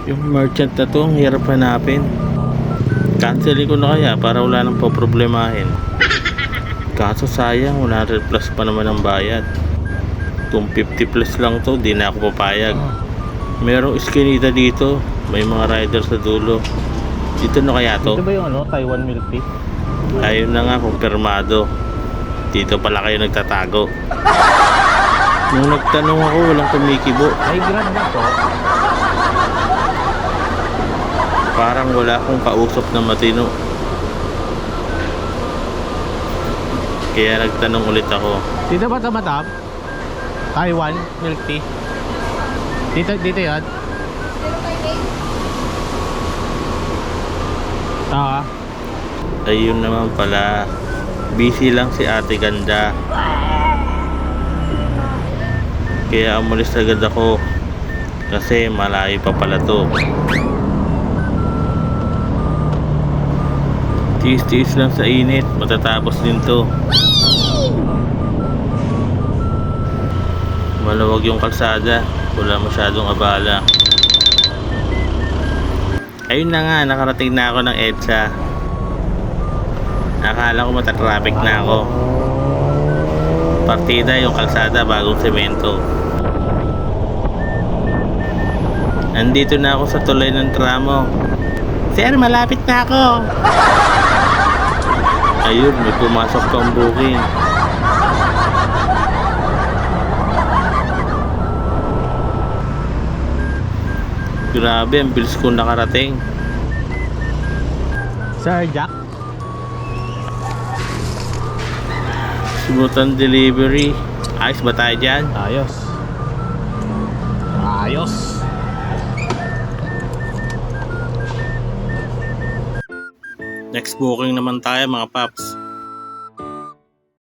Yung merchant na to, ang hirap hanapin. Cancelin ko na kaya para wala nang poproblemahin. Kaso sayang, 100 plus pa naman ang bayad. Kung 50 plus lang to, di na ako papayag. Merong iskinita dito, may mga rider sa dulo. Dito na kaya to? Ito ba yung Taiwan milk tea? Ayun na nga, kumpirmado. Dito pala kayo nagtatago. Nung nagtanong ako, walang kumikibo. Ay, grad na to. Parang wala akong kausap na matino. Kaya nagtanong ulit ako. Dito ba ito, madam? Taiwan milk tea? Dito yan? Ayun naman pala, busy lang si Ate Ganda. Kaya umalis agad ako kasi malayo pa pala to. Tiis-tiis lang sa init, matatapos din to. Maluwag yung kalsada, wala masyadong abala. Ayun na nga, nakarating na ako ng EDSA. Akala ko matatraffic na ako. Partida yung kalsada, bagong semento. Nandito na ako sa tulay ng tramo. Sir, malapit na ako. Ayun, may pumasok pang booking. Grabe, ang bilis kong nakarating. Sir Jack? Smooth ang delivery. Ayos ba tayo dyan? Ayos. Ayos. Next booking naman tayo mga paps.